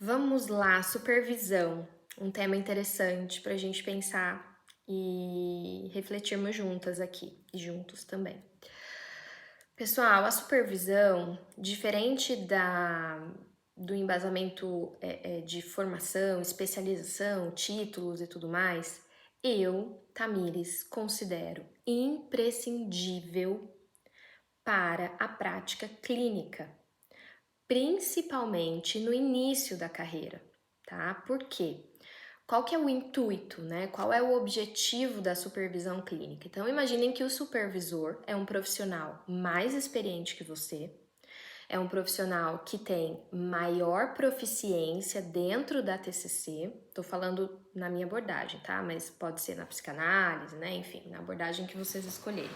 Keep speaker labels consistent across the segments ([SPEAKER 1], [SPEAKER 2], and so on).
[SPEAKER 1] Vamos lá, supervisão. Um tema interessante para a gente pensar e refletirmos juntas aqui e juntos também. Pessoal, a supervisão, diferente do embasamento de formação, especialização, títulos e tudo mais, eu, Tamires, considero imprescindível para a prática clínica, principalmente no início da carreira, tá? Por quê? Qual que é o intuito, né? Qual é o objetivo da supervisão clínica? Então, imaginem que o supervisor é um profissional mais experiente que você, é um profissional que tem maior proficiência dentro da TCC. Tô falando na minha abordagem, tá? Mas pode ser na psicanálise, né? Enfim, na abordagem que vocês escolherem.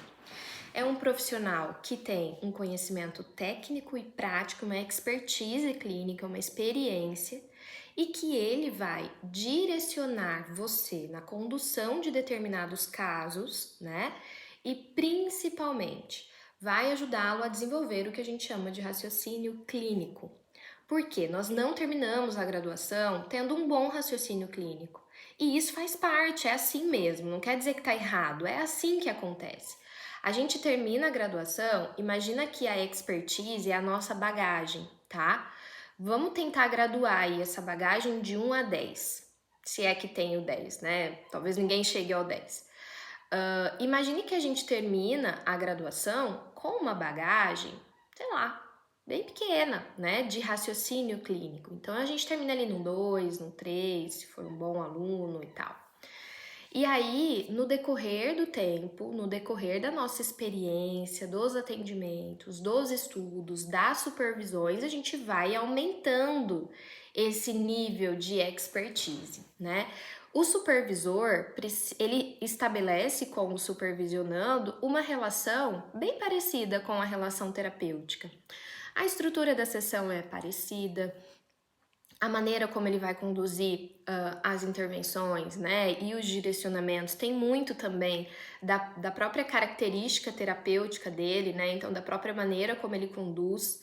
[SPEAKER 1] É um profissional que tem um conhecimento técnico e prático, uma expertise clínica, uma experiência, e que ele vai direcionar você na condução de determinados casos, né? E principalmente vai ajudá-lo a desenvolver o que a gente chama de raciocínio clínico. Porque nós não terminamos a graduação tendo um bom raciocínio clínico. E isso faz parte, é assim mesmo, não quer dizer que está errado, é assim que acontece. A gente termina a graduação, imagina que a expertise é a nossa bagagem, tá? Vamos tentar graduar aí essa bagagem de 1 a 10, se é que tem o 10, né? Talvez ninguém chegue ao 10. Imagine que a gente termina a graduação com uma bagagem, sei lá, bem pequena, né, de raciocínio clínico. Então a gente termina ali no 2, no 3, se for um bom aluno e tal. E aí, no decorrer do tempo, no decorrer da nossa experiência, dos atendimentos, dos estudos, das supervisões, a gente vai aumentando esse nível de expertise, né? O supervisor, ele estabelece com o supervisionando uma relação bem parecida com a relação terapêutica. A estrutura da sessão é parecida, a maneira como ele vai conduzir as intervenções, né, e os direcionamentos tem muito também da própria característica terapêutica dele, né, então da própria maneira como ele conduz.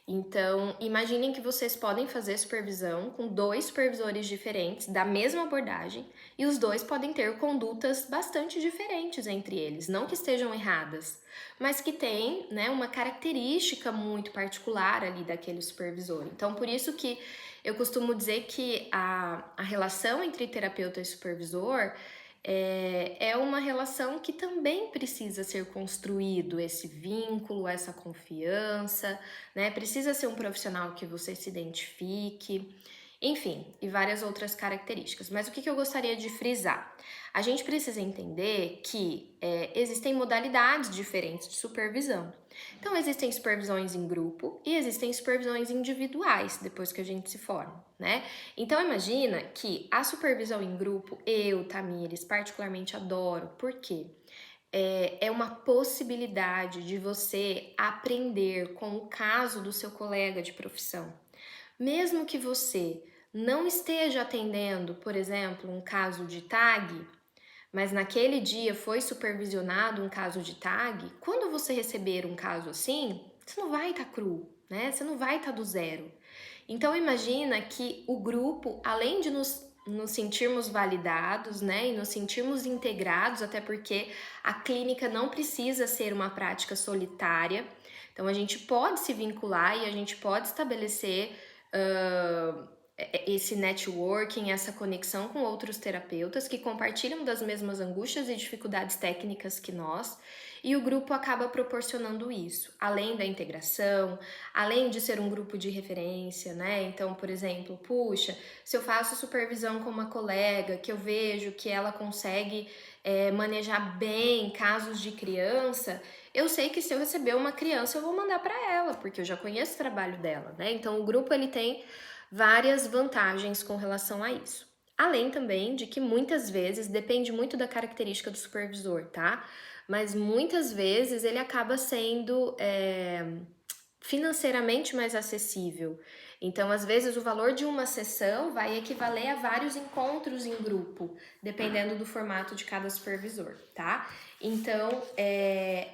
[SPEAKER 1] Então, imaginem que vocês podem fazer supervisão com 2 supervisores diferentes da mesma abordagem e os 2 podem ter condutas bastante diferentes entre eles, não que estejam erradas, mas que têm, né, uma característica muito particular ali daquele supervisor. Então, por isso que eu costumo dizer que a relação entre terapeuta e supervisor é uma relação que também precisa ser construído, esse vínculo, essa confiança, né? Precisa ser um profissional que você se identifique, enfim, e várias outras características. Mas o que eu gostaria de frisar? A gente precisa entender que existem modalidades diferentes de supervisão. Então, existem supervisões em grupo e existem supervisões individuais depois que a gente se forma, né? Então, imagina que a supervisão em grupo, eu, Tamires, particularmente adoro. Por quê? É uma possibilidade de você aprender com o caso do seu colega de profissão. Mesmo que você não esteja atendendo, por exemplo, um caso de tag, mas naquele dia foi supervisionado um caso de tag, quando você receber um caso assim, você não vai estar cru, né? Você não vai estar do zero. Então imagina que o grupo, além de nos sentirmos validados, né, e nos sentirmos integrados, até porque a clínica não precisa ser uma prática solitária, então a gente pode se vincular e a gente pode estabelecer esse networking, essa conexão com outros terapeutas que compartilham das mesmas angústias e dificuldades técnicas que nós, e o grupo acaba proporcionando isso, além da integração, além de ser um grupo de referência, né? Então, por exemplo, puxa, se eu faço supervisão com uma colega que eu vejo que ela consegue manejar bem casos de criança, eu sei que se eu receber uma criança eu vou mandar para ela, porque eu já conheço o trabalho dela, né? Então, o grupo ele tem várias vantagens com relação a isso. Além também de que muitas vezes depende muito da característica do supervisor, tá? Mas muitas vezes ele acaba sendo financeiramente mais acessível. Então, às vezes, o valor de uma sessão vai equivaler a vários encontros em grupo, dependendo do formato de cada supervisor, tá? Então,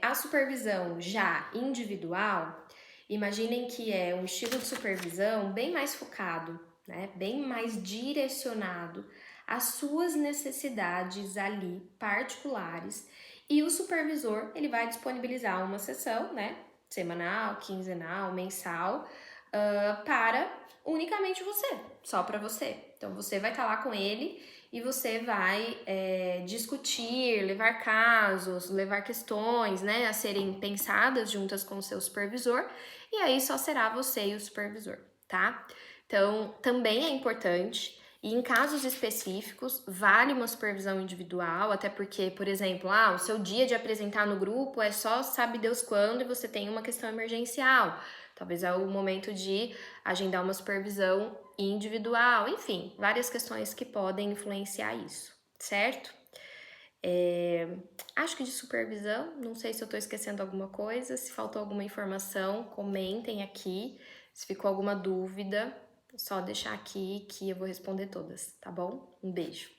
[SPEAKER 1] a supervisão já individual, imaginem que é um estilo de supervisão bem mais focado né? Bem mais direcionado às suas necessidades ali particulares. E o supervisor, ele vai disponibilizar uma sessão, né? Semanal, quinzenal, mensal, para unicamente você, só para você. Então, você vai estar lá com ele e você vai discutir, levar casos, levar questões, né, a serem pensadas juntas com o seu supervisor, e aí só será você e o supervisor, tá? Então, também é importante, e em casos específicos, vale uma supervisão individual, até porque, por exemplo, o seu dia de apresentar no grupo é só sabe Deus quando e você tem uma questão emergencial. Talvez é o momento de agendar uma supervisão individual, enfim, várias questões que podem influenciar isso, certo? Acho que de supervisão, não sei se eu tô esquecendo alguma coisa, se faltou alguma informação, comentem aqui. Se ficou alguma dúvida, só deixar aqui que eu vou responder todas, tá bom? Um beijo.